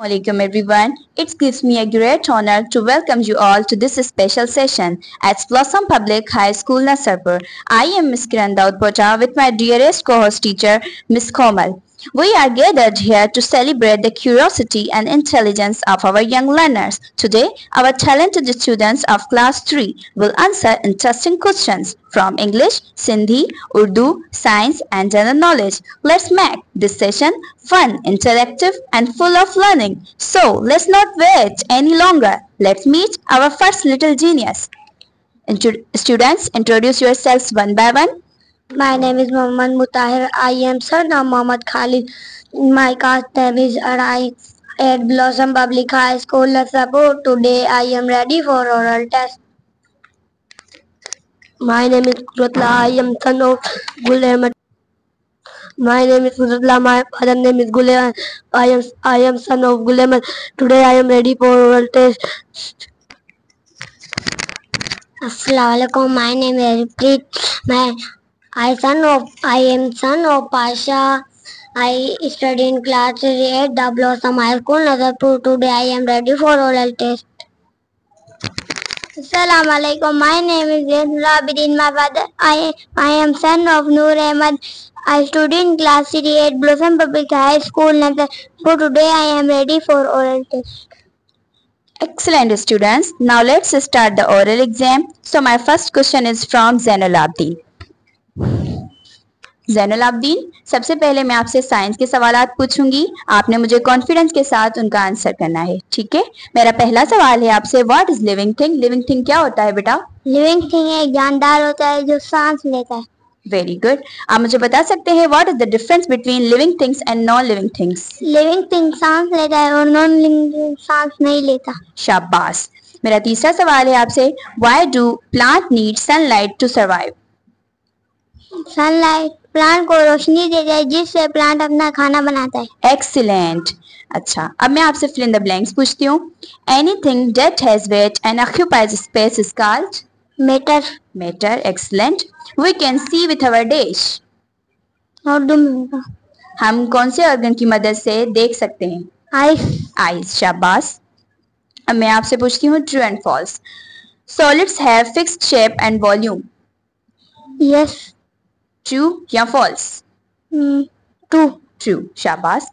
Assalamualaikum everyone. It gives me a great honor to welcome you all to this special session at Blossom Public High School, Nasarpur. I am Ms. Kiran Daud Pocha with my dearest co-host teacher, Ms. Komal. We are gathered here to celebrate the curiosity and intelligence of our young learners. Today, our talented students of class 3 will answer interesting questions from English, Sindhi, Urdu, science and general knowledge. Let's make this session fun, interactive and full of learning. So, let's not wait any longer. Let's meet our first little genius. Students, introduce yourselves one by one. My name is Mohammad Mutahir. I am son of Mohammad Khalid. My caste name is Arai at Blossom Public High School, Nasarpur. Today I am ready for oral test. My name is Kuratla. I am son of Gul Ahmed. My name is Kuratla. My father name is Gul Ahmed. I am son of Gul Ahmed. Today I am ready for oral test. Assalamualaikum. My name is Preet. I am son of Pasha. I study in class 3 at the Blossom High School, Nasarpur. Today I am ready for oral test. Assalamualaikum. My name is Zainul Abidin. My father. I am son of Noor Ahmed. I study in class 3 at Blossom Public High School, Nasarpur. Today I am ready for oral test. Excellent students. Now let's start the oral exam. So my first question is from Zainul Abidin. Zainul Abedin, सबसे पहले मैं आपसे science के सवालात पूछूंगी. आपने मुझे confidence के साथ उनका आंसर करना है. ठीक है. मेरा पहला सवाल है आपसे, what is living thing? Living thing क्या होता है बेटा? लिविंग थिंग एक जानदार होता है जो सांस लेता है. Very good. आप मुझे बता सकते हैं what is the difference between living things and non living things? Living thing सांस लेता है और नॉन लिविंग सांस नहीं लेता. शाबाश. मेरा तीसरा सवाल है आपसे, why do plant need sunlight to survive? Sunlight plant को रोशनी देता है जिससे प्लांट अपना खाना बनाता है. एक्सीलेंट. अच्छा, अब मैं आपसे फिल इन द ब्लैंक्स पूछती हूँ. Anything that has weight and occupies space is called? Matter. Matter. Excellent. We can see with our dash. हम कौन से ऑर्गन की मदद से देख सकते हैं? आइस. आइस. शाबाश. अब मैं आपसे पूछती हूँ true and false. Solids have fixed shape and volume. Yes. True या फॉल्स? ट्रू. ट्रू. शाबाश.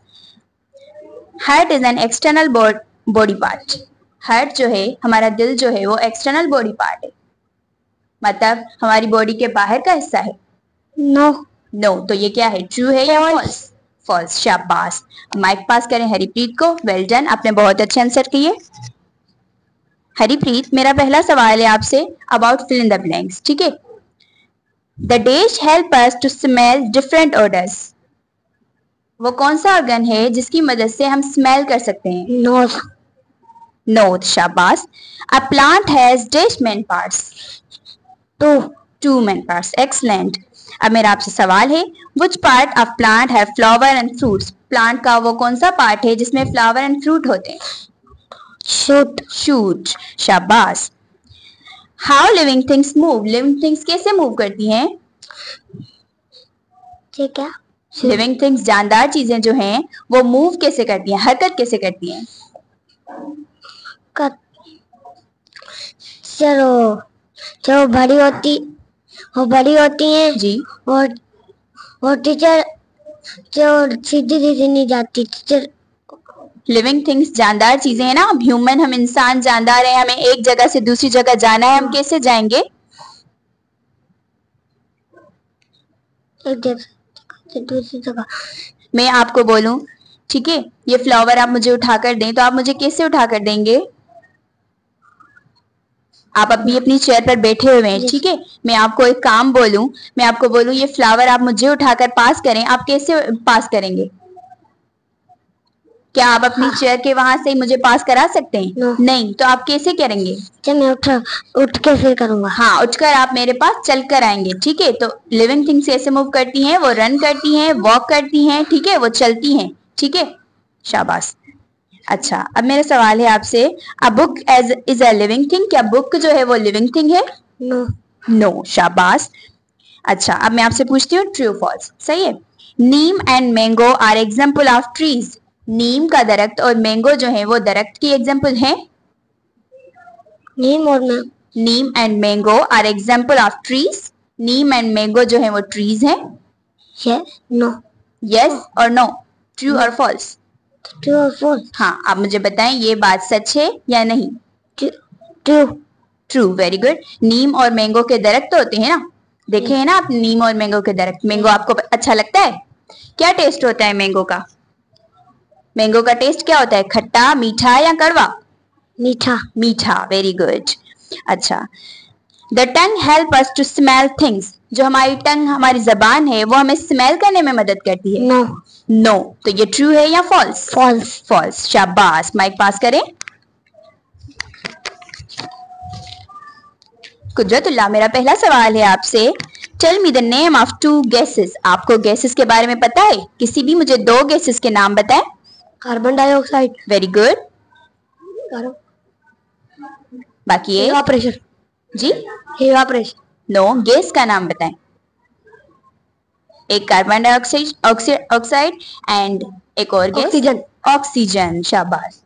Heart is an external body part. Heart जो है, हमारा दिल जो है, वो एक्सटर्नल बॉडी पार्ट है, मतलब हमारी बॉडी के बाहर का हिस्सा है. नो. नो. तो ये क्या है, ट्रू है या फॉल्स? फॉल्स. शाबाश. माइक पास करें हरिप्रीत को. वेल डन, आपने बहुत अच्छे आंसर किए. हरिप्रीत, मेरा पहला सवाल है आपसे about fill in the blanks. ठीक है. The dash help us to smell different odors. वो कौन सा ऑर्गन है जिसकी मदद से हम स्मेल कर सकते हैं? नोज. नोज. शाबाश. A plant has dash main parts. Two main parts. Excellent. अब मेरा आपसे सवाल है, which part of plant have flower and fruits? Plant का वो कौन सा पार्ट है जिसमें फ्लावर एंड फ्रूट होते हैं? शूट. शाबाश. How living things move? Living things कैसे मूव करती हैं? ठीक है. लिविंग थिंग्स, जानदार चीजें जो हैं, वो मूव कैसे करती हैं, हरकत कैसे करती हैं? चलो बड़ी होती हैं जी. और टीचर जो सीधी नहीं जाती. टीचर लिविंग थिंग्स जानदार चीजें हैं ना. हम ह्यूमन, हम इंसान जानदार हैं. हमें एक जगह से दूसरी जगह जाना है, हम कैसे जाएंगे? एक जगह से दूसरी जगह. मैं आपको बोलूं, ठीक है, ये फ्लावर आप मुझे उठाकर दें तो आप मुझे कैसे उठाकर देंगे? आप अभी अपनी चेयर पर बैठे हुए हैं. ठीक है. मैं आपको एक काम बोलूं, मैं आपको बोलूं ये फ्लावर आप मुझे उठाकर पास करें, आप कैसे पास करेंगे? क्या आप अपनी चेयर के वहां से मुझे पास करा सकते हैं? नहीं. तो आप कैसे करेंगे? मैं उठ के फिर करूंगा. हाँ, उठकर आप मेरे पास चल कर आएंगे. ठीक है. तो लिविंग थिंग्स ऐसे मूव करती हैं, वो रन करती हैं, वॉक करती हैं. ठीक है, वो चलती हैं. ठीक है. शाबाश. अच्छा, अब मेरा सवाल है आपसे, a book is a living thing? क्या बुक जो है वो लिविंग थिंग है? नो. शाबाश. अच्छा, अब मैं आपसे पूछती हूँ ट्रू फॉल्स. सही है. Neem and mango are example of trees. नीम का दरख्त और मैंगो जो है वो दरख्त की एग्जाम्पल है। नीम और मैं neem and mango are example of trees. Neem and mango जो है वो ट्रीज हैं। यस नो यस और नो, ट्रू और फॉल्स। ट्रू और फॉल्स। हाँ, आप मुझे बताएं ये बात सच है या नहीं। ट्रू। True, very good. नीम और मैंगो के दरख्त होते हैं ना, देखे हैं ना आप नीम और मैंगो के दरख्त। मैंगो आपको अच्छा लगता है? क्या टेस्ट होता है मैंगो का? मैंगो का टेस्ट क्या होता है, खट्टा, मीठा या कड़वा? मीठा। मीठा, वेरी गुड। अच्छा, the tongue help us to smell things. जो हमारी टंग, हमारी जबान है, वो हमें स्मेल करने में मदद करती है। नो। नो, तो ये ट्रू है या फॉल्स? फॉल्स। फॉल्स, शाबाश। माइक पास करें। कुदरतुल्लाह, मेरा पहला सवाल है आपसे। Tell me the name of two gases. आपको गैसेस के बारे में पता है? किसी भी मुझे दो गैसेस के नाम बताएं। Carbon dioxide. Very good. बाकी हवा प्रेशर। जी, हवा प्रेशर। नो, गैस का नाम बताएं। एक कार्बन डाइऑक्साइड ऑक्साइड एंड एक और गैस ऑक्सीजन। ऑक्सीजन, शाबाश।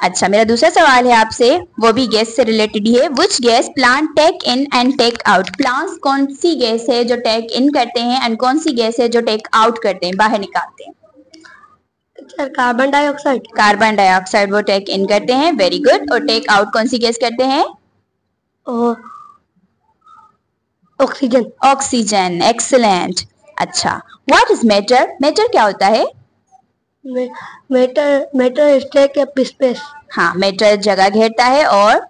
अच्छा, मेरा दूसरा सवाल है आपसे, वो भी गैस से रिलेटेड ही है। Which gas plant take in and take out. Plants कौन सी गैस है जो टेक इन करते हैं एंड कौन सी गैस है जो टेक आउट करते हैं, बाहर निकालते हैं? Carbon dioxide. कार्बन डाइऑक्साइड वो टेक इन करते हैं, वेरी गुड। और टेक आउट कौन सी गैस करते हैं? ऑक्सीजन। Oxygen, excellent. अच्छा, व्हाट इज मैटर। मैटर क्या होता है? मैटर स्टेक अप स्पेस। हाँ, मैटर जगह घेरता है और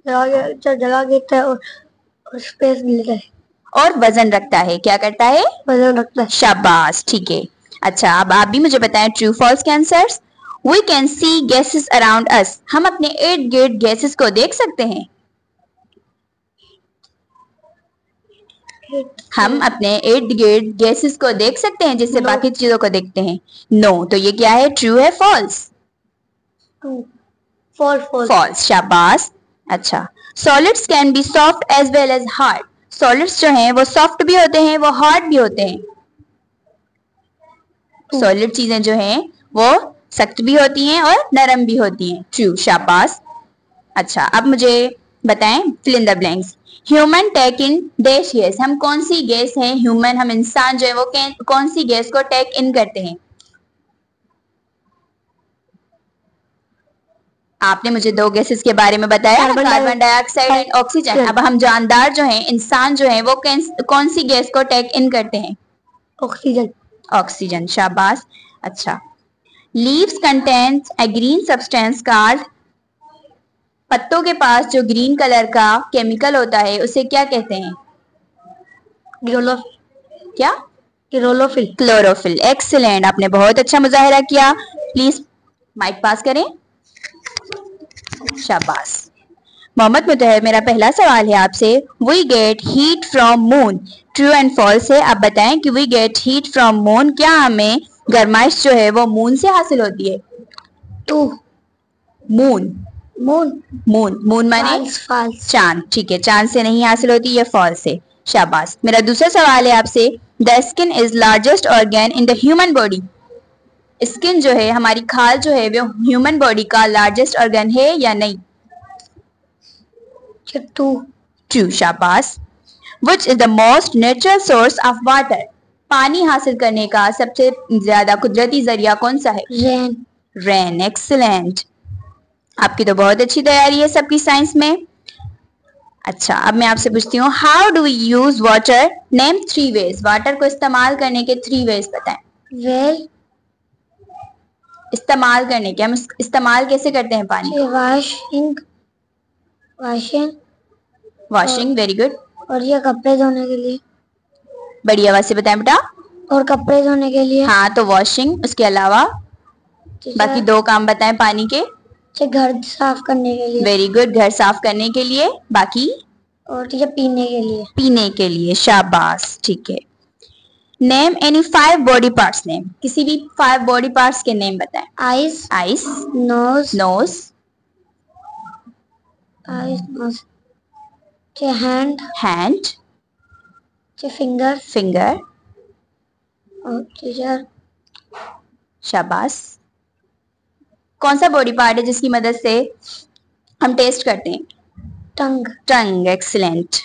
जगह घेरता है और स्पेस लेता है और वजन रखता है। क्या करता है? वजन रखता है। शाबाश, ठीक है। अच्छा, अब आप भी मुझे बताएं ट्रू फॉल्स के answers. We can see gases around us. हम अपने इर्द गिर्द गैसेस को देख सकते हैं। हम अपने इर्द गिर्द गैसेस को देख सकते हैं जिससे बाकी चीजों को देखते हैं। नो, तो ये क्या है, ट्रू है फॉल्स? फॉल्स, शाबाश। अच्छा, solids can be soft as well as hard. Solids जो हैं वो सॉफ्ट भी होते हैं, वो हार्ड भी होते हैं। सॉलिड चीजें जो हैं वो सख्त भी होती हैं और नरम भी होती हैं। ट्रू, शाबाश। अच्छा, अब मुझे बताएं fill in the blanks. Human take in dash gas. हम कौन सी गैस है, ह्यूमन हम इंसान जो है वो कौन सी गैस को टेक इन करते हैं? आपने मुझे दो गैसेस के बारे में बताया, कार्बन डाइऑक्साइड एंड ऑक्सीजन। अब हम जानदार जो हैं, इंसान जो है वो कौन सी गैस को टेक इन करते हैं? ऑक्सीजन। ऑक्सीजन, शाबाश। अच्छा, लीव्स कंटेन्स ए ग्रीन सब्सटेंस कॉल्ड। पत्तों के पास जो ग्रीन कलर का केमिकल होता है उसे क्या कहते हैं? क्या? क्लोरोफिल। Chlorophyll, excellent. आपने बहुत अच्छा मुजाहिरा किया। प्लीज माइक पास करें। शाबाश। मोहम्मद मुतहर, मेरा पहला सवाल है आपसे। We get heat from moon. True and false है। आप बताएं कि we get heat from moon, क्या हमें गर्माइश जो है वो मून से हासिल होती है? True. Moon, moon. Moon, moon माने चांद। ठीक है, चांद से नहीं हासिल होती, ये फॉल्स है। शाबाश। मेरा दूसरा सवाल है आपसे। The skin is largest organ in the human body. Skin जो है, हमारी खाल जो है वो ह्यूमन बॉडी का लार्जेस्ट ऑर्गन है या नहीं? ट्रू, शाबाश। Which is the most natural source of water. पानी हासिल करने का सबसे ज्यादा कुदरती जरिया कौन सा है? रेन। Rain, excellent. आपकी तो बहुत अच्छी तैयारी है सबकी साइंस में। अच्छा, अब मैं आपसे पूछती हूँ, how do we use water. Name 3 ways. Water को इस्तेमाल करने के 3 वेज बताएं। वेल। इस्तेमाल करने के, हम इस्तेमाल कैसे करते हैं पानी? वॉशिंग। Washing, very good. और ये कपड़े धोने के लिए। बड़ी आवाज से बताएं बेटा। और कपड़े धोने के लिए। हाँ, तो वॉशिंग, उसके अलावा बाकी 2 काम बताएं पानी के। घर साफ करने के लिए। वेरी गुड, घर साफ करने के लिए। बाकी? और पीने के लिए। पीने के लिए, शाबाश, ठीक है। Name any 5 body parts. Name किसी भी 5 बॉडी पार्ट्स के नेम बताएं। Eyes. Eyes, nose. Nose, eyes, nose. Hand. Hand, finger. Finger, और शाबाश। कौन सा बॉडी पार्ट है जिसकी मदद से हम टेस्ट करते हैं? Tongue. Tongue, excellent.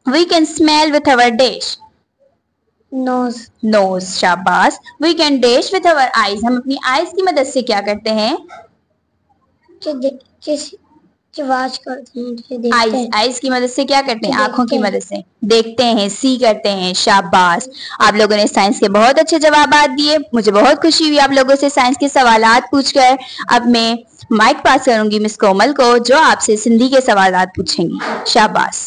We can smell with our dash. Nose. Nose, शाबाश। We can dash with our eyes, हम अपनी आईज की मदद से क्या करते हैं? वाच करते हैं, देखते आईज, हैं। आईज की मदद से क्या करते हैं? देखते आंखों की हैं। मदद से देखते हैं, सी करते हैं, शाबाश। आप लोगों ने साइंस के बहुत अच्छे जवाब दिए, मुझे बहुत खुशी हुई आप लोगों से साइंस के सवालात पूछकर। अब मैं माइक पास करूंगी मिस कोमल को, जो आपसे सिंधी के सवालात पूछेंगी। शाबाश।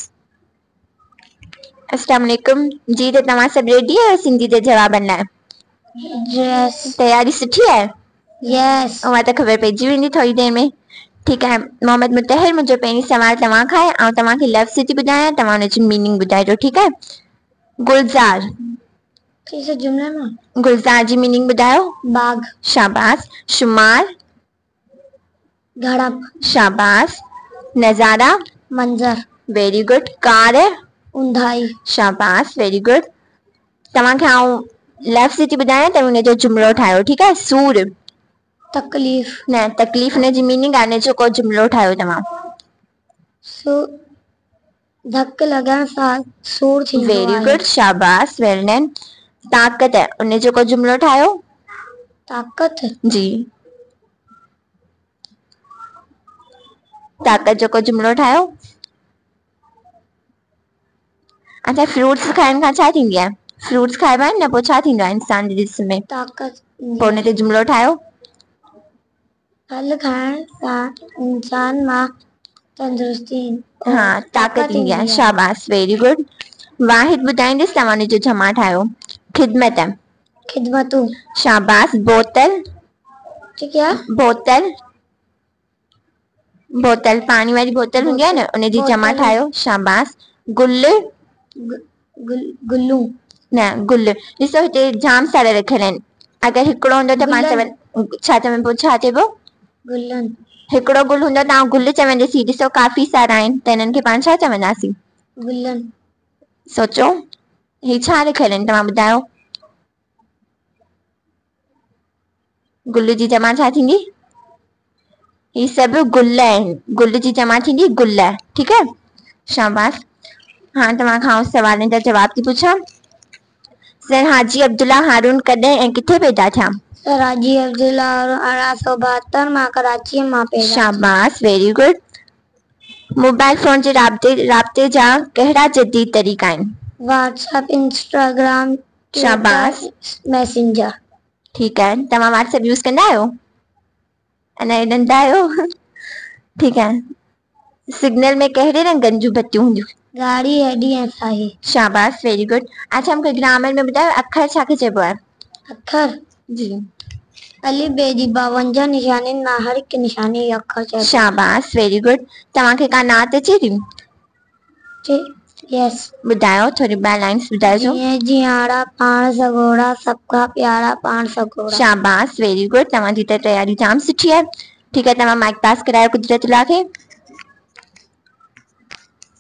अस्सलाम वालेकुम जी, तो तव्हां सब रेडी है सिंधी के जवाब लाइ? यस। तैयारी सुठी है? यस। उहा त ख़बर पइजी वेंदी थोड़ी देर में। ठीक है मोहम्मद मुतहिर, मुझे पहिरीं सवाल तव्हां खां आहे ऐं तव्हांखे लफ़्ज़ थी ॿुधायां, तव्हां हुनजी मीनिंग ॿुधाइजो, ठीकु है? गुलज़ार, कैसे जुमले में? गुलज़ार जी मीनिंग ॿुधायो। बाग। शाबाश। शुमार, घड़प। शाबाश। नज़ारा, मंजर। Very good. कार्य, ऊंधाई। शाबाश, वेरी गुड। तव्हांखे आउं लफ़्ज़ थी ॿुधायां, त हुनजो जुमिलो ठाहियो, ठीकु है? सूर, तकलीफ़। न तकलीफ़ हुनजी मीनिंग आहे, हुनजो को जुमिलो ठाहियो तव्हां। धक लॻण सां सूर थींदो वेरी आहे। गुड, शाबाश, वेल डन। ताकत है, हुनजो को जुमिलो ठाहियो। ताकत जी, ताकत जो को जुमिलो ठाहियो। अच्छा, फ्रूट्स खाइण खां छा थींदी आहे? फ्रूट्स खाइबा आहिनि न, पोइ छा थींदो आहे इंसान जे जिस्म में? ताकत। पोइ हुन ते जुमिलो ठाहियो। फल खाइण सां इंसान मां तंदुरुस्ती हाँ, ताकत ईंदी आहे, शाबाश, वेरी गुड। वाहिद ॿुधाईंदसि, तव्हां हुनजो जमा ठाहियो। ख़िदमत, खिदमतूं, शाबाश। बोतल, ठीक है? बोतल, बोतल पानी वाली बोतल हूंदी आहे न, उनजी जमा ठाहियो, शाबाश। गुल, गुल्लू, न गुल, ॾिसो हिते जाम सारा रखियल आहिनि, अगरि हिकिड़ो हूंदो त पाण चवंद छा चइबो, छा चइबो? गुलन। हिकिड़ो गुल हूंदो तव्हां गुल चवंदासीं, ॾिसो काफ़ी सारा आहिनि त हिननि खे पाण छा चवंदासीं? गुलन। सोचो ही छा लिखियल आहिनि, तव्हां ॿुधायो? गुल जी जमा छा थींदी? ही सभु गुल आहिनि, गुल जी जमा थींदी गुल, ठीकु है? शाबाश। हाँ, तव्हां खां सवालनि जा जवाब थी पुछां। सर हाजी अब्दुल्ला हारून कॾहिं ऐं किथे पैदा थिया? सर हाजी अब्दुल्ला हारून 1872 मां कराची मां पैदा थिया। शाबाश, वेरी गुड। मोबाइल फोन जे राब्ते जा कहिड़ा जदीद तरीक़ा आहिनि? व्हाट्सएप, इंस्टाग्राम, शाबाश, मैसेंजर। ठीक है, तव्हां व्हाट्सएप यूज़ कंदा आहियो? अञा नंढा आहियो? ठीक है। सिग्नल में कहिड़े रंगनि जूं बत्तियूं हूंदियूं? गाड़ी, हेडी ऐं साही। शाबाश, वेरी गुड। अच्छा, मूंखे ग्रामर में ॿुधायो, अखर छा खे चइबो आहे? अखर जी, अली बे जी 52 निशानियुनि मां हर हिकु निशानी अखर चइबो। शाबाश, वेरी गुड। तव्हांखे का नात अचे थी? यस, ॿुधायो, थोड़ी ॿ लाइन्स ॿुधाइजो। जीअं जियाड़ा पाण सगोड़ा, सबका प्यारा पाण सगोड़ा। शाबाश, वेरी गुड। तव्हांजी त तयारी जाम सुठी आहे। ठीक है, तव्हां माइक पास करायो कुदरतुल्लाह खे।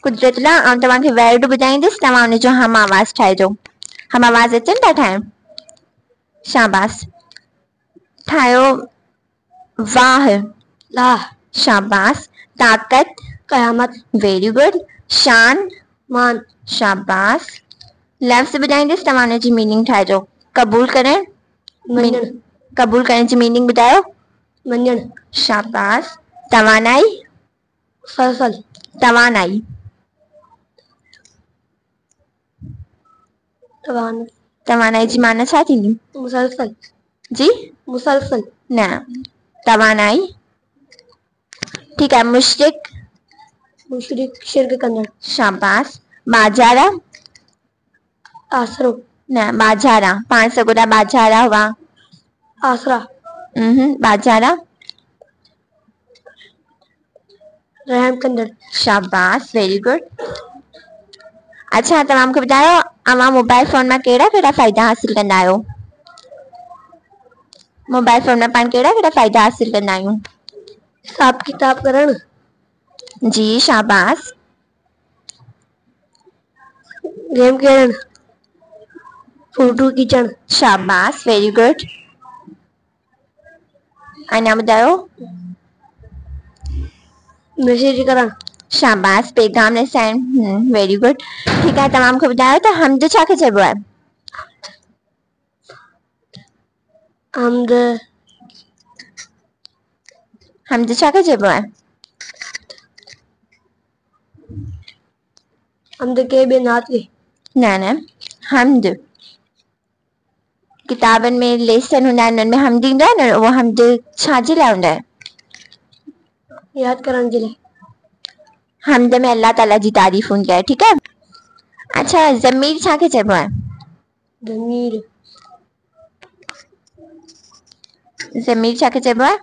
कुदरतुल्लाह, ऐं तव्हांखे वर्ड ॿुधाईंदसि, तव्हां हुनजो हम आवाज़ ठाहिजो। हम आवाज़ अचनि था ठाहिण? शाबाश, ठाहियो। वाह, लाह। शाबाश। ताकत, कयामत। Very good. शान, मान। शाबाश। लफ़्ज़ ॿुधाईंदसि, तव्हां हुनजी मीनिंग ठाहिजो। क़बूल करण, मञण। क़बूल करण जी मीनिंग ॿुधायो। मञण। शाबाश। तवानाई, मुसलसल। तवानाई, तवानाई जी माना छा थींदी? मुसलसल। जी, मुसलसल। न, तवानाई। ठीक है। मुशरिक, मुशरिक शिरक कंदड़। शाबाश। बाजारा, आसरो। न, बाजारा पाण सगोड़ा बाजारा हुआ। आसरा। बाजारा, रहम कंदड़। शाबाश, वेरी गुड। अच्छा, तव्हां मूंखे ॿुधायो, अव्हां मोबाइल फोन मां कहिड़ा कहिड़ा फ़ाइदा हासिल कंदा आहियो? मोबाइल फोन मां पाण कहिड़ा कहिड़ा फ़ाइदा हासिल कंदा आहियूं? हिसाब किताब करण। जी, शाबाश। गेम खेलण। फोटो खींचण। शाबाश, वेरी गुड। अञा ॿुधायो। मैसेज करण। शाबाश, पैगाम रसाइण। Very good. ठीक है, तमाम को ॿुधायो त हमद छाखे चइबो आहे? हमद हमद छाखे चइबो आहे? हमद के बि नात खे। न हमद किताबनि में लेसन हूंदा आहिनि, उनमें हमद ईंदो आहे न, उहो हमद छाजे लाइ हूंदा आहे? यादि करण जे लाइ। हमद में अल्लाह ताला जी तारीफ़ हूंदी आहे। ठीक है। अच्छा, ज़मीर छाखे चइबो आहे? ज़मीर ज़मीर छाखे चइबो आहे?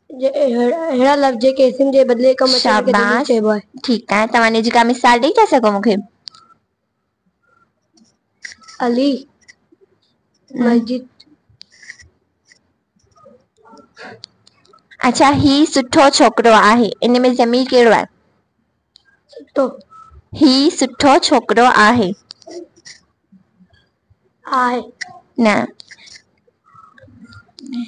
अहिड़ा लफ़्ज़ जेके इस्म जे बदिले कम अचण खे ज़मीर शाबाश, चइबो आहे। ठीक आहे। तव्हां हिनजी का मिसाल ॾेई था सघो मूंखे? अली, मस्जिद। अच्छा, ही सुठो छोकिरो आहे, इन में ज़मीर कहिड़ो आहे? सुठो। ही सुठो छोकिरो आहे। आहे न,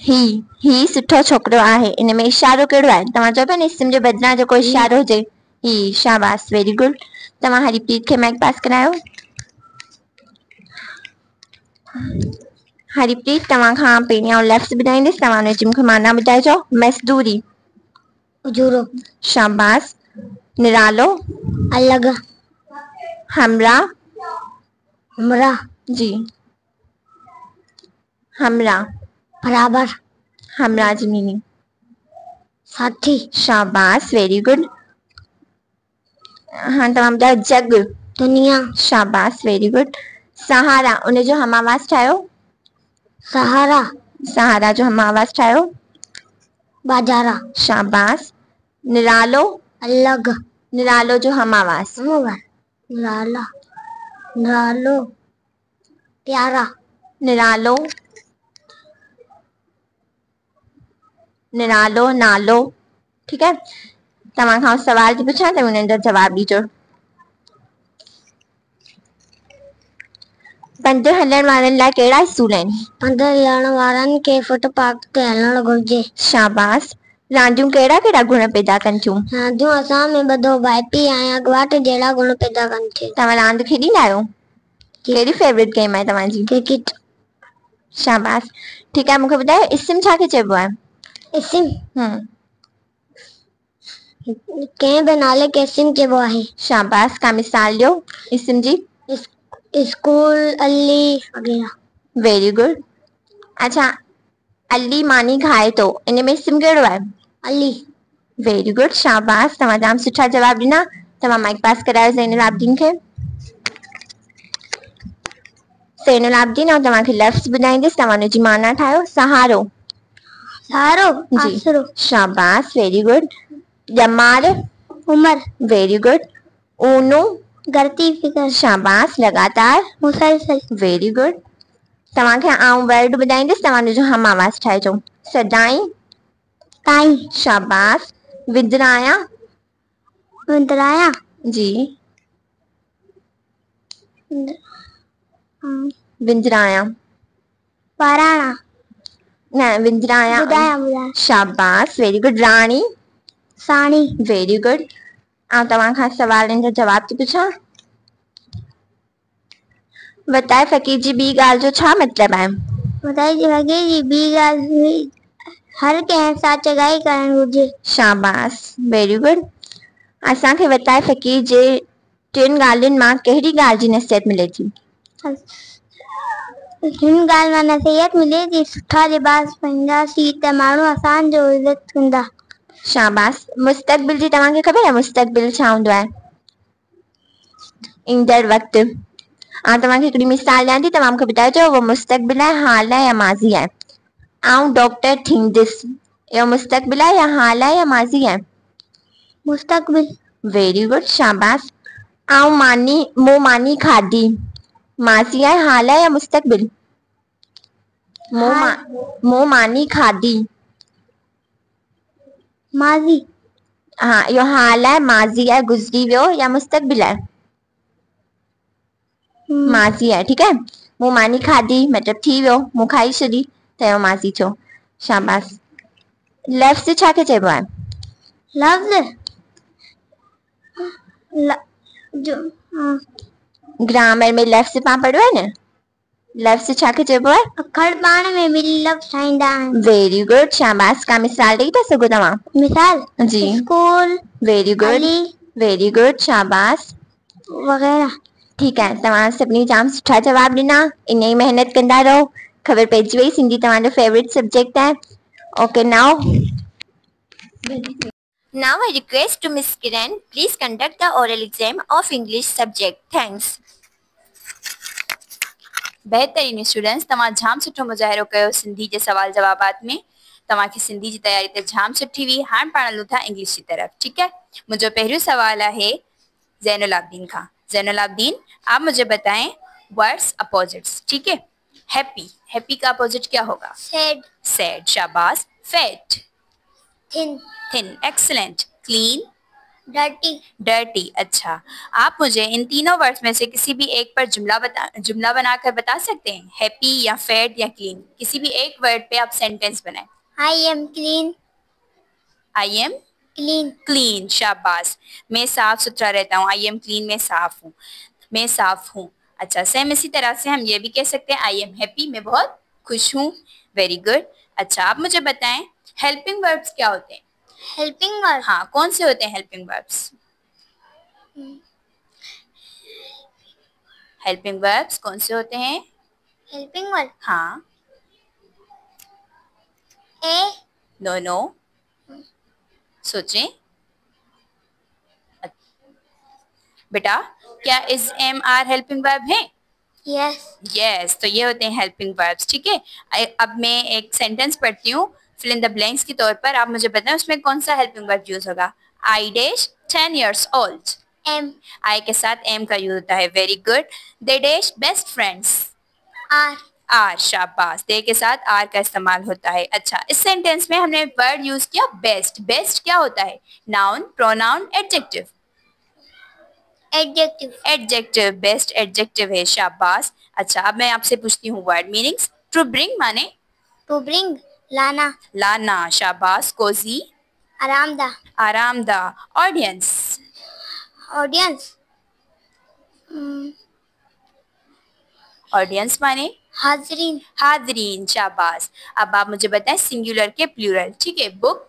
ही सुठो छोकिरो आहे, इन में इशारो कहिड़ो आहे? तव्हां चओ पिया न इस्म जे बदिरां जेको इशारो हुजे। ही। शाबाश, वेरी गुड। तव्हां हरीप्रीत खे माइक पास करायो। हरीप्रीत, तव्हां खां पहिरियां लफ़्ज़ ॿुधाईंदसि, तव्हां हुनजी मूंखे माना ॿुधाइजो। मज़दूरी। उजूरो। शाबाश। निरालो। अलग। हमरा। हमरा। जी। हमरा। बराबर। हमरा जी मीनिंग साथी। शाबाश, वेरी गुड। हाँ, तव्हां ॿुधायो। जग। दुनिया। शाबाश, वेरी गुड। सहारा, उनजो हम आवाज़ ठाहियो। सहारा। सहारा जो हम आवाज़ ठाहियो। बाजारा। शाबाश। निरालो। अलग। निरालो जो हम आवाज़। निराला। निरालो। प्यारा। निरालो। निरालो नालो। ठीक है। तव्हां खां सवाल थी पुछां त हुननि जो जवाब ॾिजो। पंध हलण वारनि लाइ कहिड़ा इसूल आहिनि? पंध हलण वारनि खे फुटपाथ ते हलणु घुर्जे। शाबाश। रांदियूं कहिड़ा कहिड़ा गुण पैदा कनि थियूं? रांदियूं असां में ॿधो भाइपी ऐं अॻुवाट जहिड़ा गुण पैदा कनि थियूं। तव्हां रांदि खेॾींदा आहियो? कहिड़ी फेवरेट गेम आहे तव्हांजी? क्रिकेट। शाबाश। ठीक आहे, मूंखे ॿुधायो इस्म छाखे चइबो आहे? इस्म कंहिं बि नाले खे इस्म चइबो आहे। शाबाश। का मिसाल ॾियो इस्म जी। स्कूल, अली वगैरह। Very good. अच्छा, अली मानी खाए थो, इन में इस्म कहिड़ो आहे? अली। Very good. शाबाश, तव्हां जाम सुठा जवाब ॾिना। तव्हां माइक पास करायो ज़ैनुल आबिदीन खे। ज़ैनुल आबिदीन, ऐं तव्हांखे लफ़्ज़ ॿुधाईंदसि, तव्हां हुनजी माना ठाहियो। सहारो। सहारो। जी। शाबाश, वेरी गुड। ॼमार। उमर। Very good. ऊनो। गलती फिकर। शाबाश। लगातार। मुसलसल। Very good. तव्हांखे आउं वर्ड ॿुधाईंदसि, तव्हां हुनजो हम आवाज़ ठाहिजो। सदाई। ताई। शाबाश। विदराया। विदराया। जी। विंदराया। पाराणा। न, विंदराया। ॿुधायां। शाबाश, वेरी गुड। राणी। साणी। Very good. ऐं तव्हां खां सवालनि जा जवाब थी पुछां। वताए फ़क़ीर जी ॿी ॻाल्हि जो छा मतिलबु आहे? वताए फ़क़ीर जी ॿी ॻाल्हि हर कंहिं सां चङाई करणु घुरिजे। शाबाश, वेरी गुड। असांखे वताए फ़क़ीर जे टिनि ॻाल्हियुनि मां कहिड़ी ॻाल्हि जी नसीहत मिले थी? हिन ॻाल्हि मां नसीहत मिले थी सुठा लिबास पाईंदासीं त माण्हू असांजो इज़त कंदा। शाबाश। मुस्तक़बिल जी तव्हांखे ख़बर आहे मुस्तक़बिल छा हूंदो आहे? ईंदड़ वक़्तु। तव्हांखे हिकिड़ी मिसाल ॾियां थी, तव्हां मूंखे ॿुधाइजो उहो मुस्तक़बिल आहे, हाल आहे या माज़ी आहे? आउं डॉक्टर थींदसि, इहो मुस्तक़बिल आहे या हाल आहे या माज़ी आहे? मुस्तक़बिल। Very good. शाबाश। मूं मानी खाधी, माज़ी आहे, हाल आहे या मुस्तक़बिल? मूं मानी खाधी, माज़ी। हाँ, इहो हाल आहे, माज़ी आहे, गुज़री वियो, या मुस्तक़बिल आहे? माज़ी है, ठीक है। मूं मानी खाधी मतलब थी वियो, मूं खाई छॾी त यो माज़ी थियो। शाबाश। लफ़्ज़ छा खे चइबो आहे? लफ्ज़ जो ग्रामर में लफ़्ज़ पाण पढ़ियो आहे न, लफ़्ज़ छा खे चइबो आहे? अखर पाण में मिली लफ्ज़ ठाहींदा आहिनि। वेरी गुड, शाबाश। का मिसाल ॾेई था सघो तव्हां? मिसाल जी। School, very good, Ali very good, शाबाश। वग़ैरह। ठीक है, तव्हां सभिनी जाम सुठा जवाब ॾिना। इन ई महिनत कंदा रहो। ख़बर पइजी वई सिंधी तव्हांजो फेवरेट सब्जेक्ट आहे। Okay, now I request to Miss Kiran, please conduct the oral exam of English subject. Thanks. बेहतरीन स्टूडेंट्स, तव्हां जाम सुठो मुजाहिरो कयो सिंधी जे सवाल जवाबात में। तव्हांखे सिंधी जी तयारी त जाम सुठी हुई। हाणे पाण हलूं था इंग्लिश की तरफ, ठीक है। मुझे पहिरियों सवाल है जैनुल आबदीन का। जैनुल आबदीन, आप मुझे बताएं वर्ड्स अपोजिट्स, ठीक है। हैप्पी, हैप्पी का अपोजिट क्या होगा? सैड, सैड, शाबाश। Fat, thin, thin, excellent. Clean, dirty, dirty, अच्छा। आप मुझे इन तीनों वर्ड्स में से किसी भी एक पर जुमला बनाकर बता सकते हैं? हैप्पी या फैट या क्लीन, किसी भी एक वर्ड पे आप सेंटेंस बनाएं। I am clean, I am clean, clean, शाबाश। मैं साफ सुथरा रहता हूँ। आई एम क्लीन, मैं साफ हूँ, मैं साफ हूँ। अच्छा, सेम इसी तरह से हम ये भी कह सकते हैं आई एम हैप्पी, मैं बहुत खुश हूँ। Very good. अच्छा, आप मुझे बताएं हेल्पिंग वर्ब्स क्या होते हैं? हेल्पिंग वर्ब, हाँ, कौन से होते हैं हेल्पिंग वर्ब्स? हेल्पिंग वर्ब्स कौन से होते हैं? हेल्पिंग वर्ब हाँ, ए, नो नो, सोचें। बेटा, क्या is am are helping verb है? यस, यस, तो ये होते हैं हेल्पिंग वर्ब्स, ठीक है। अब मैं एक सेंटेंस पढ़ती हूँ फिल इन द ब्लैंक्स के तौर पर। आप मुझे बताएं उसमें कौन सा हेल्पिंग वर्ब यूज होगा। I dash 10 years old, am, I के साथ एम का यूज होता है। Very good. They dash best friends, are, are, शाबाश। दे के साथ आर का इस्तेमाल होता है। अच्छा, इस सेंटेंस में हमने वर्ड यूज किया बेस्ट। बेस्ट क्या होता है? Noun, pronoun, adjective? Adjective, adjective, best adjective है, शाबाश। अच्छा, अब मैं आपसे पूछती हूँ वर्ड मीनिंग्स। टू ब्रिंग माने टू ब्रिंग लाना, लाना, शाबाश। कोजी, आरामदा, आरामदा। ऑडियंस, ऑडियंस, ऑडियंस माने हाजरीन, हाजरीन, शाबाश। अब आप मुझे बताएं सिंगुलर के प्लूरल, ठीक है। Book,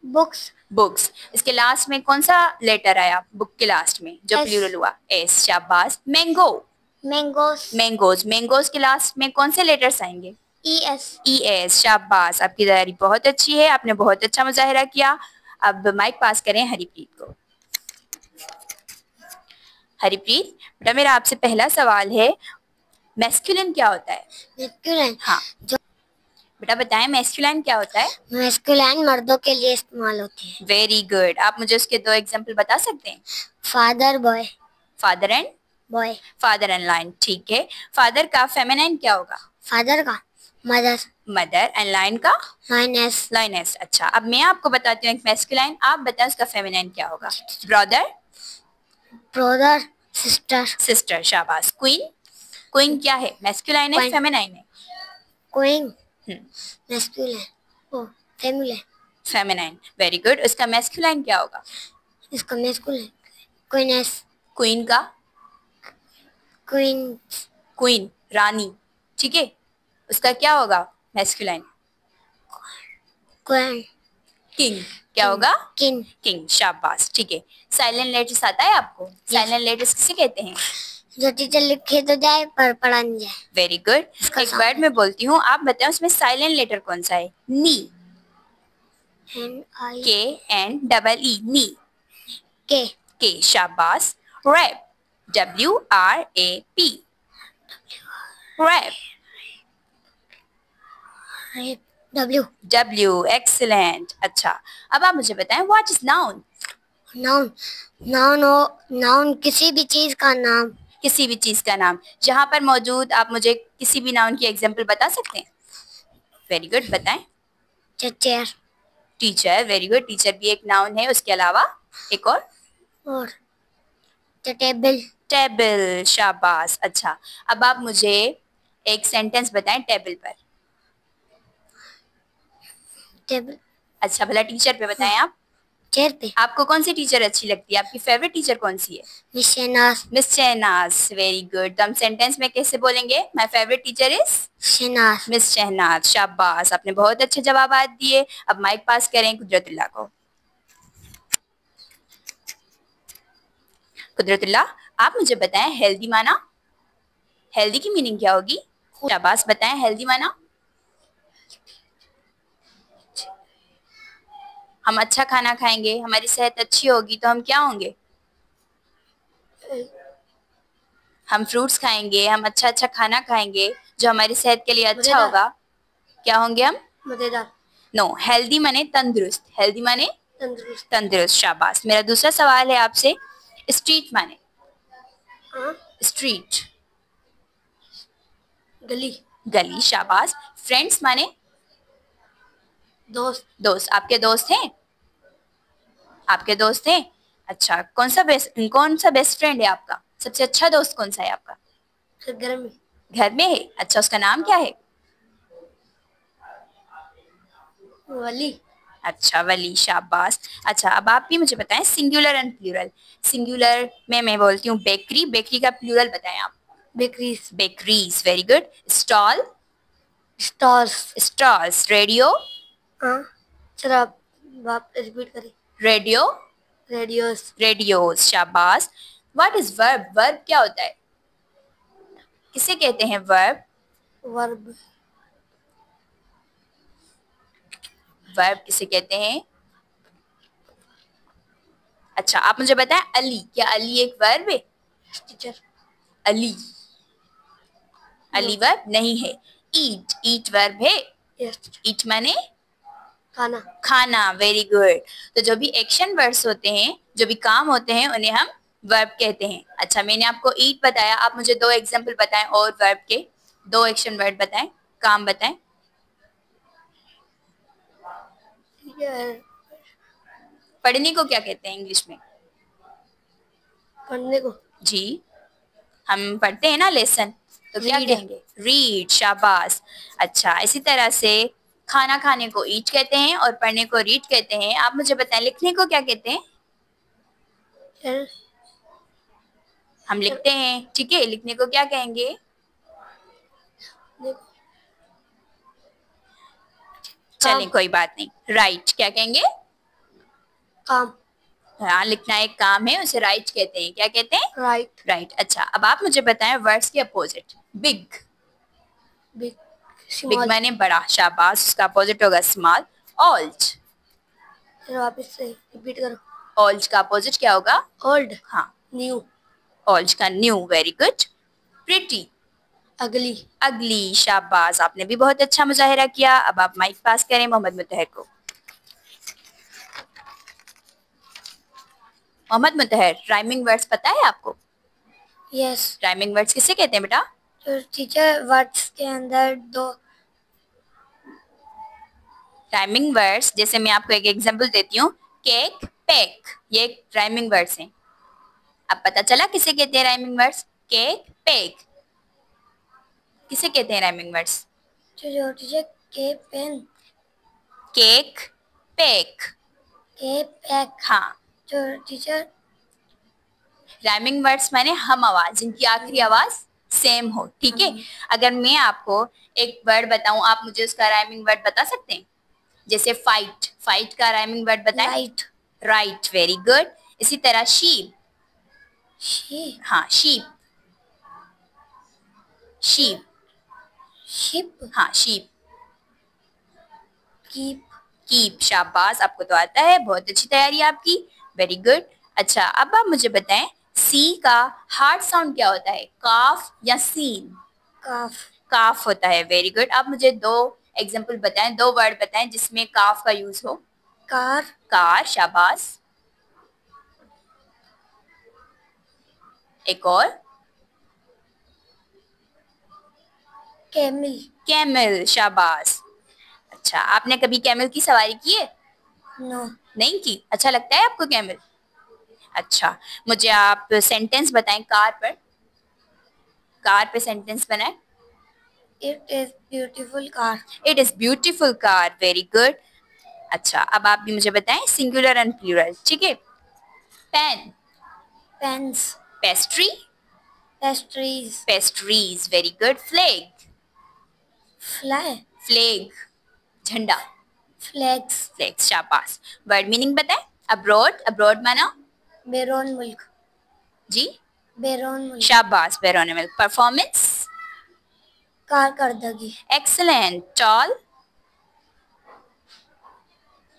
books, books. इसके लास्ट में कौन सा लेटर आया बुक के लास्ट में जो S. प्लूरल हुआ? एस, शाबाश। Mango, mangoes, mangoes. मैंगोज के लास्ट में कौन से लेटर्स आएंगे? ई एस, ई एस, शाबाश। आपकी तैयारी बहुत अच्छी है, आपने बहुत अच्छा मुजाहिरा किया। अब माइक पास करें हरीप्रीत को। हरीप्रीत बेटा, मेरा आपसे पहला सवाल है, मैस्कुलिन क्या होता है? मैस्कुलिन, हाँ जो बेटा बताएं मैस्कुलिन क्या होता है? मैस्कुलिन मर्दों के लिए इस्तेमाल होती है। Very good. आप मुझे उसके दो एग्जांपल बता सकते हैं? Father, boy, father and boy, father and line, ठीक है। फादर का फेमिनाइन क्या होगा? फादर का मदर, मदर। एंड लाइन का? लाइनेस, लाइनेस। अच्छा, अब मैं आपको बताती हूँ एक मैस्कुलाइन, आप बताएं उसका फेमिनाइन क्या होगा? ब्रदर, ब्रदर, सिस्टर, सिस्टर, शाबाश। क्वीन, क्वीन क्या है? मैस्कुलाइन है, Queen. फेमिनाइन है? क्वीन, मैस्कुलिन, ओ फेमिनिन, फेमिनाइन। Very good. उसका मैस्कुलाइन क्या होगा? इसका मैस्कुलिन, क्वीनेस, क्वीन का? क्वीन, क्वीन, रानी, ठीक है। उसका क्या होगा मैस्कुलाइन? क्वीन, किंग, क्या होगा? किंग, किंग, शाबाश, ठीक है। साइलेंट लेटर्स आता है आपको? साइलेंट लेटर्स किसे कहते हैं? जो टीचर लिखे तो जाए पर पढ़ा नहीं जाए। Very good. एक वर्ड में बोलती हूँ, आप बताएं उसमें साइलेंट लेटर कौन सा है? Knee, N-I, K N double E, knee, K, K, शाबाश। Wrap, W R A P, wrap, W, W, excellent. अच्छा, अब आप मुझे बताएं what is noun? Noun, noun किसी भी चीज का नाम। किसी भी चीज का नाम। जहां पर मौजूद, आप मुझे किसी भी नाउन की एग्जांपल बता सकते हैं? वेरी गुड, बताएं। Chair, teacher, very good. Teacher भी एक नाउन है। उसके अलावा एक और? टेबल। टेबल, शाबाश। अच्छा, अब आप मुझे एक सेंटेंस बताएं टेबल पर। टेबल। अच्छा, भला टीचर पे बताएं आप। चेयर पे। आपको कौन सी टीचर अच्छी लगती है? आपकी फेवरेट टीचर कौन सी है? Miss Shahnaz. Miss Shahnaz, very good. तो हम सेंटेंस में कैसे बोलेंगे? My favourite teacher is Shahnaz. Miss Shahnaz, शाबाश। आपने बहुत अच्छे जवाब दिए। अब माइक पास करें कुदरतुल्लाह को। कुदरतुल्लाह, आप मुझे बताएं हेल्दी माना, हेल्दी की मीनिंग क्या होगी? शाबाश, बताएं हेल्दी माना। हम अच्छा खाना खाएंगे, हमारी सेहत अच्छी होगी तो हम क्या होंगे? हम फ्रूट्स खाएंगे, हम अच्छा अच्छा खाना खाएंगे जो हमारी सेहत के लिए अच्छा होगा। क्या होंगे हम? मजेदार। नो, हेल्दी माने तंदुरुस्त। हेल्दी माने तंदुरुस्त। तंदुरुस्त, शाबाश। मेरा दूसरा सवाल है आपसे, स्ट्रीट माने? स्ट्रीट, गली। गली, शाबाश। फ्रेंड्स माने? दोस्त। दोस्त। आपके दोस्त हैं? आपके दोस्त हैं? अच्छा, कौन सा बेस्ट फ्रेंड है आपका? सबसे अच्छा दोस्त कौन सा है आपका? घर में। घर में है? अच्छा, उसका नाम क्या है? वली। अच्छा, वली, शाबाश। अच्छा, अब आप भी मुझे बताएं सिंगुलर एंड प्लूरल। सिंगुलर में मैं बोलती हूँ बेकरी, बेकरी का प्लूरल बताएं आप। Bakeries. Bakeries, very good. Stall, stalls. Stalls. Radio, sir आप रिपीट करें। Radio, radios. रेडियोस, शाबाश। What is verb? वर्ब क्या होता है? किसे कहते हैं वर्ब? वर्ब। वर्ब किसे कहते हैं? अच्छा, आप मुझे बताएं अली, क्या अली एक वर्ब है? टीचर। अली, अली वर्ब नहीं है। ईट, ईट वर्ब है? यस। ईट माने खाना। खाना, वेरी गुड। तो जो भी एक्शन वर्ड्स होते हैं, जो भी काम होते हैं, उन्हें हम वर्ब कहते हैं। अच्छा, मैंने आपको ईट बताया, आप मुझे दो एग्जांपल बताएं और वर्ब के, दो एक्शन वर्ड बताएं, काम बताएं। पढ़ने को क्या कहते हैं इंग्लिश में? पढ़ने को। जी, हम पढ़ते हैं ना लेसन, तो क्या Read. कहेंगे? रीड, शाबाश। अच्छा, इसी तरह से खाना खाने को ईट कहते हैं और पढ़ने को रीड कहते हैं। आप मुझे बताएं लिखने को क्या कहते हैं? L. हम लिखते हैं, ठीक है, लिखने को क्या कहेंगे? चलें, कोई बात नहीं। राइट क्या कहेंगे? काम। हाँ, लिखना एक काम है, उसे राइट कहते हैं। क्या कहते हैं? राइट। राइट। अच्छा, अब आप मुझे बताएं वर्ड्स के opposite. Big, big. Big small. माने बड़ा, शाबाश। उसका अपोजिट होगा स्मॉल। ऑल्ड, वापस से रिपीट करो। ऑल्ड का अपोजिट क्या होगा? ओल्ड। हाँ, न्यू। ऑल्ड का न्यू, वेरी गुड। प्रिटी, अगली। अगली, शाबाश। आपने भी बहुत अच्छा मुजाहिरा किया। अब आप माइक पास करें मोहम्मद मुतहर को। मोहम्मद मुतहर, राइमिंग वर्ड्स पता है आपको? यस। राइमिंग वर्ड्स किसे कहते हैं बेटा? तो टीचर वर्ड्स के अंदर दो। राइमिंग वर्ड्स, जैसे मैं आपको एक एग्जांपल देती हूँ, केक, पेक, ये राइमिंग वर्ड्स हैं। अब पता चला किसे कहते हैं राइमिंग वर्ड्स? केक, पेक, किसे कहते हैं राइमिंग वर्ड्स? जो टीचर के पेन। केक, पेक, के पैक। हाँ। जो टीचर राइमिंग वर्ड्स माने हम आवाज, जिनकी आखिरी आवाज सेम हो, ठीक है। अगर मैं आपको एक वर्ड बताऊं, आप मुझे उसका राइमिंग वर्ड बता सकते हैं? जैसे फाइट, फाइट का राइमिंग वर्ड बताएं। राइट। Right, very good. इसी तरह शीप, शी। हाँ, शीप, शीप, शिप। हाँ, शीप। कीप। कीप, शाबाश। आपको तो आता है, बहुत अच्छी तैयारी आपकी, वेरी गुड। अच्छा, अब आप मुझे बताएं सी का हार्ड साउंड क्या होता है? काफ या सीन? काफ। काफ होता है, वेरी गुड। आप मुझे दो एग्जांपल बताएं, दो वर्ड बताएं जिसमें काफ का यूज हो। कार। कार, शाबाश। एक और? कैमिल। कैमल, शाबाश। अच्छा, आपने कभी कैमल की सवारी की है? नो। नहीं की? अच्छा लगता है आपको कैमल? अच्छा, मुझे आप सेंटेंस बताएं कार पर। कार पे सेंटेंस बनाएं। It is beautiful car. It is beautiful car, very good. अच्छा, अब आप भी मुझे बताएं सिंगुलर एंड प्लूरल, ठीक है। Pen, Pens. Pastry, Pastries. Pastries, very good. Flag, Fly. Flag, झंडा, Flags. फ्लैग, शाबाश। वर्ड मीनिंग बताएं। अब्रॉड, अब्रॉड माना Baron milk. जी, Baron milk. शाबाश, वेरोनिमल। परफॉर्मेंस, कारकर्दगी. एक्सलेंट। Tall,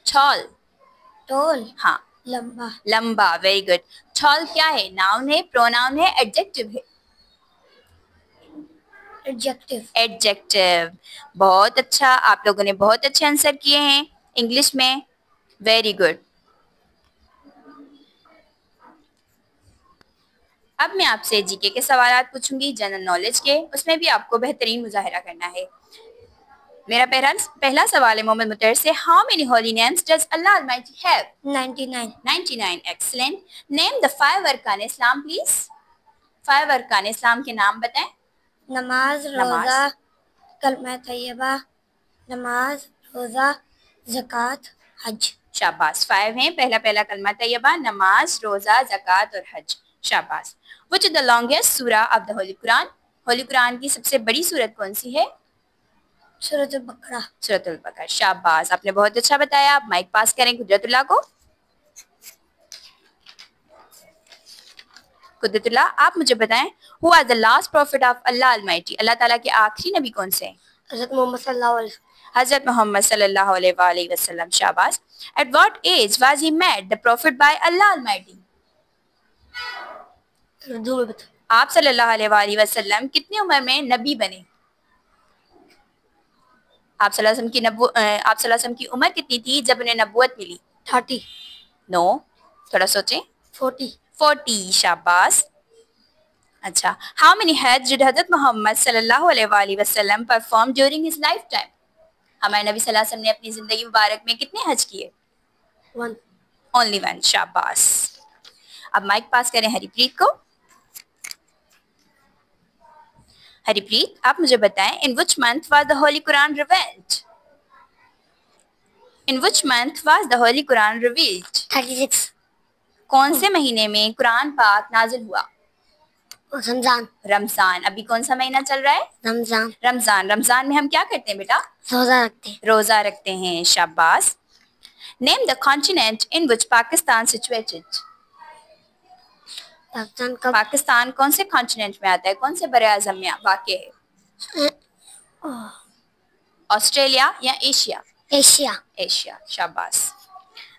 tall, Tall. हाँ, लंबा. लंबा, वेरी गुड। टॉल क्या है? नाउन है, प्रोनाउन है, एडजेक्टिव है? Adjective. एडजेक्टिव। बहुत अच्छा, आप लोगों ने बहुत अच्छे आंसर किए हैं इंग्लिश में, वेरी गुड। अब मैं आपसे जीके के सवाल पूछूंगी, जनरल नॉलेज के, उसमें भी आपको बेहतरीन मुजाहिरा करना है। मेरा पहला सवाल है मोहम्मद मुतर से, how many Holi names does Allah Almighty have? 99. 99, excellent. Name the 5 अरकान इस्लाम प्लीज। 5 अरकान इस्लाम के नाम बताएं। नमाज, रोजा, कलमा तैयबा, नमाज, रोजा, ज़कात, हज. शाबाश, 5 हैं। पहला कलमा तैयबा, नमाज, रोजा, ज़कात और हज, शाबाश। व्हिच इज द लॉन्गेस्ट सूरा of the holy Quran? Holi Quran की सबसे बड़ी सूरत कौन सी है? सूरत बकरा. सूरतुल बकरा, शाबाश, आपने बहुत अच्छा बताया। आप माइक पास करें कुदरतुल्लाह को। कुदरतुल्लाह, आप मुझे बताएं, who are the last prophet of Allah almighty? Allah ताला के आखिरी नबी कौन से हैं? हज़रत मोहम्मद सल्लल्लाहु अलैहि हजरत मोहम्मद सल्लल्लाहु अलैहि वसल्लम, शाबाश। At what age was he made the prophet by अल्लाह अलमाइटी? उर्दू में बता. आप सल्लल्लाहु अलैहि वसल्लम कितनी उम्र में नबी बने? आप सल्लल्लाहु अलैहि वसल्लम की उम्र कितनी थी जब उन्हें नबूवत मिली? 30. नो, थोड़ा सोचें। 40. 40, शाबाश। अच्छा, हाउ मेनी हज डिड हजरत मोहम्मद सल्लल्लाहु अलैहि वसल्लम perform during his life time? हमारे नबी सल्लल्लाहु अलैहि वसल्लम ने अपनी जिंदगी मुबारक में कितने हज किए? 1. ओनली 1, शाबाश। अब माइक पास करें हरीप्रीत को। हरीप्रीत, आप मुझे बताएं, in which month was the holy Quran revealed? In which month was the holy Quran revealed? 36. कौन से महीने में कुरान पाक नाजिल हुआ? रमजान. रमजान। अभी कौन सा महीना चल रहा है? रमजान. रमजान। रमजान में हम क्या करते हैं बेटा? रोजा रखते हैं. रोजा रखते हैं, शाबाश। Name the continent in which Pakistan situated? Pakistan का पाकिस्तान कौन से कॉन्टिनेंट में आता है? कौन से बड़े आजम में वाक़ है? ऑस्ट्रेलिया या एशिया? एशिया. एशिया, शाबाश।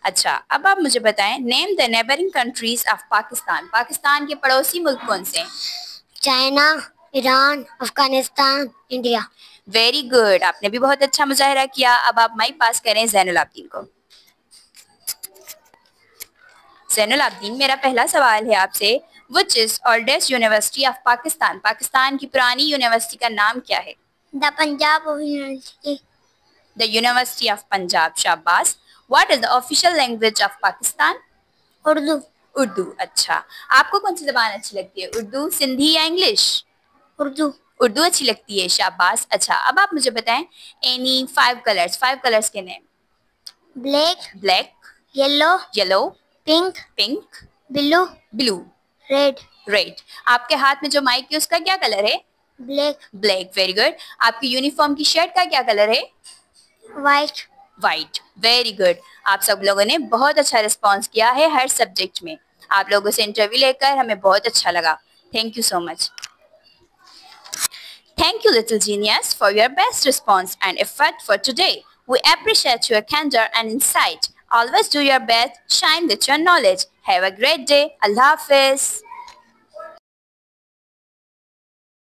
अच्छा, अब आप मुझे बताएं, name the neighbouring countries of Pakistan. Pakistan के पड़ोसी मुल्क कौन से हैं? China, Iran, Afghanistan, India. Very good, आपने भी बहुत अच्छा मुजाहिरा किया। अब आप माइक पास करें जैनुल आबदीन को। जैनुल आबदीन, मेरा पहला सवाल है आपसे, which is oldest university of Pakistan? Pakistan की पुरानी यूनिवर्सिटी का नाम क्या है? The Punjab university. The university of Punjab, शाबाश। What is the official language of Pakistan? Urdu. Urdu, अच्छा। आपको कौन सी जबान अच्छी लगती है, उर्दू, सिंधी या इंग्लिश? उर्दू. उर्दू अच्छी लगती है, शाबाश। अच्छा, अब आप मुझे बताएं, एनी 5 कलर्स के name. Black. Black, yellow. Yellow, pink. Pink, blue. Blue, red. Red. आपके हाथ में जो माइक है उसका क्या कलर है? ब्लैक. Black, very good. आपकी यूनिफॉर्म की शर्ट का क्या कलर है? वाइट. White, very good. आप सब लोगों ने बहुत अच्छा रिस्पॉन्स किया है हर सब्जेक्ट में। आप लोगों से इंटरव्यू लेकर हमें बहुत अच्छा लगा। Thank you so much. Thank you, little genius, for your best response and effort for today. We appreciate your candor and insight. Always do your best, shine with your knowledge. Have a great day. Allah Hafiz.